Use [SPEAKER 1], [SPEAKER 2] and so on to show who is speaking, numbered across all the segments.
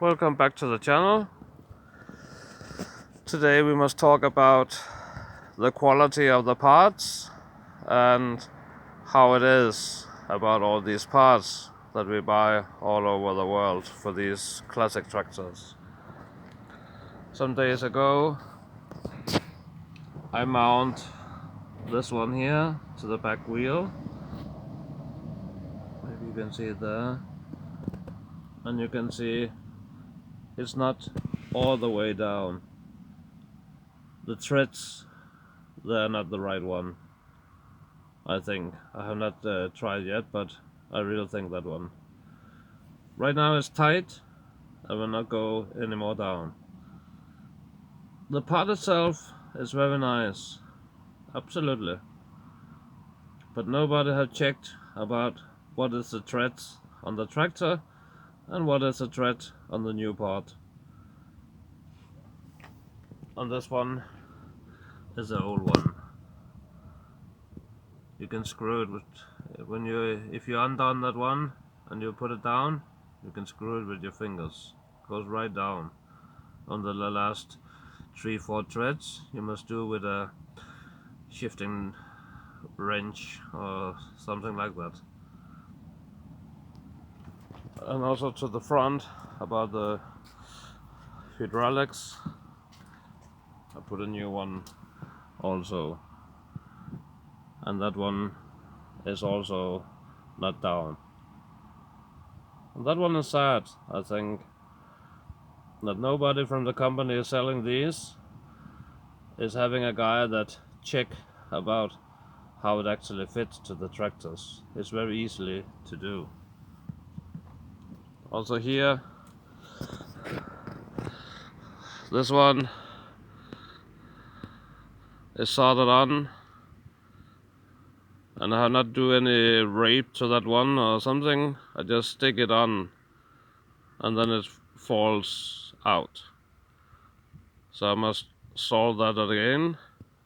[SPEAKER 1] welcome back to the channel. Today we must talk about the quality of the parts and how it is about all these parts that we buy all over the world for these classic tractors. Some days ago I mount this one here to the back wheel. Maybe you can see it there, and you can see it's not all the way down. The threads, they're not the right one, I think. I have not tried yet, but I really think that one. Right now it's tight. I will not go any more down. The part itself is very nice, absolutely. But nobody have checked about what is the threads on the tractor and what is the thread on the new part. On this one is the old one. You can screw it with if you undone that one and you put it down, you can screw it with your fingers. It goes right down. On the last 3-4 threads you must do with a shifting wrench or something like that. And also to the front about the hydraulics, I put a new one also, and that one is also not down. And that one is sad, I think, that nobody from the company is selling these is having a guy that check about how it actually fits to the tractors. It's very easily to do. Also here, this one is soldered on, and I have not do any rape to that one or something. I just stick it on and then it falls out. So I must solve that again.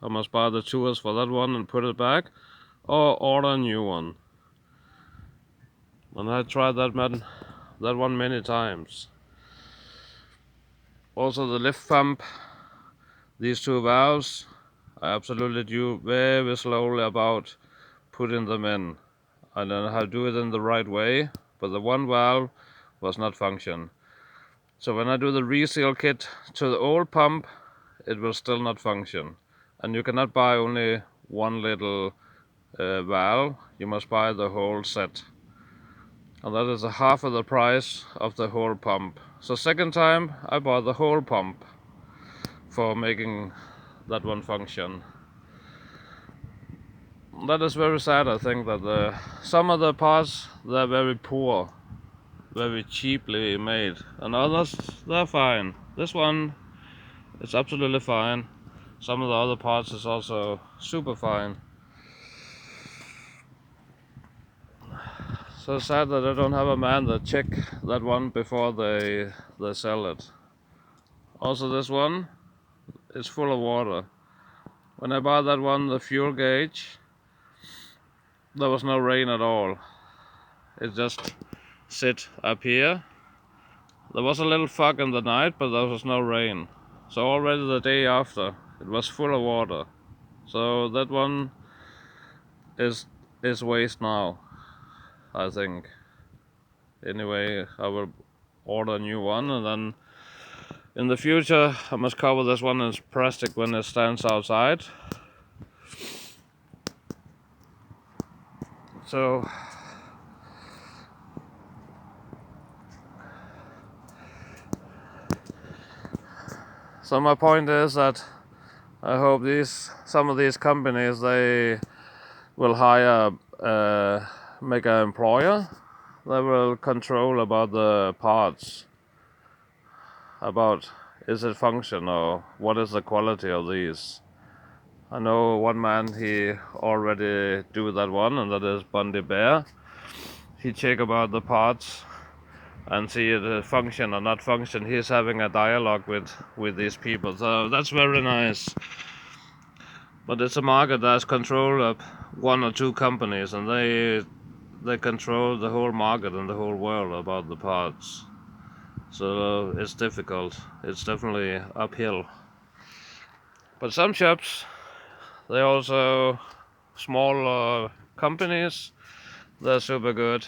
[SPEAKER 1] I must buy the tools for that one and put it back, or order a new one. And I tried that one many times. Also the lift pump, these two valves, I absolutely do very slowly about putting them in. I don't know how to do it in the right way, but the one valve was not function. So when I do the reseal kit to the old pump, it will still not function. And you cannot buy only one little valve, you must buy the whole set. And that is a half of the price of the whole pump. So second time I bought the whole pump for making that one function. That is very sad. I think that some of the parts, they're very poor, very cheaply made, and others, they're fine. This one is absolutely fine. Some of the other parts is also super fine. So sad that I don't have a man that check that one before they sell it. Also this one is full of water. When I bought that one, the fuel gauge, there was no rain at all. It just sit up here. There was a little fog in the night, but there was no rain. So already the day after, it was full of water. So that one is waste now, I think. Anyway, I will order a new one, and then in the future I must cover this one in plastic when it stands outside. So my point is that I hope some of these companies, they will hire make an employer. They will control about the parts, about is it function or what is the quality of these. I know one man, he already do that one, and that is Bundy Bear. He check about the parts and see it function or not function. He's having a dialogue with these people, so that's very nice. But it's a market that's controlled of 1 or 2 companies, and they control the whole market and the whole world about the parts. so it's difficult. It's definitely uphill. But some shops, they also small companies, they're super good.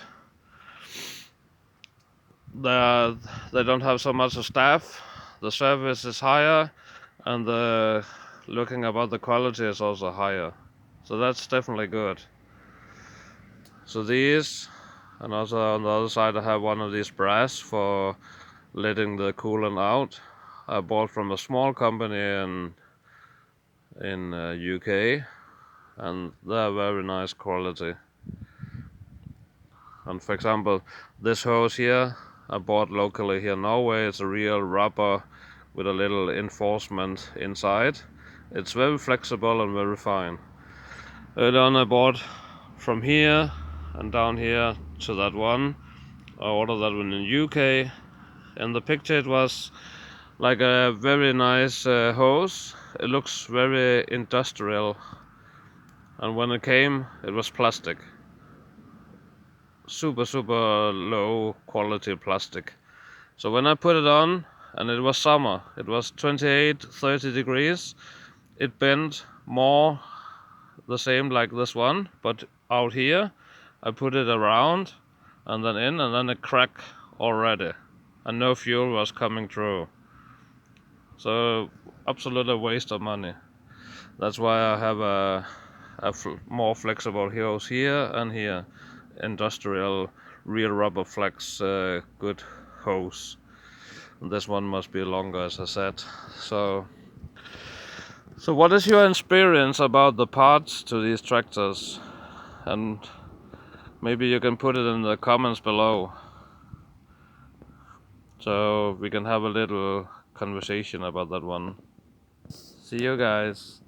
[SPEAKER 1] They don't have so much staff, the service is higher, and the looking about the quality is also higher. So that's definitely good. So these, and also on the other side I have one of these brass for letting the coolant out. I bought from a small company in UK, and they're very nice quality. And for example, this hose here I bought locally here in Norway. It's a real rubber with a little reinforcement inside. It's very flexible and very fine. Earlier on I bought from here and down here to that one. I ordered that one in UK. In the picture it was like a very nice hose. It looks very industrial, and when it came it was plastic. Super low quality plastic. So when I put it on, and it was summer, it was 28-30 degrees, it bent more the same like this one, but out here I put it around and then in, and then it cracked already, and no fuel was coming through. So absolute waste of money. That's why I have a more flexible hose here and here. Industrial real rubber flex good hose. And this one must be longer, as I said. So what is your experience about the parts to these tractors? And maybe you can put it in the comments below, so we can have a little conversation about that one. See you guys.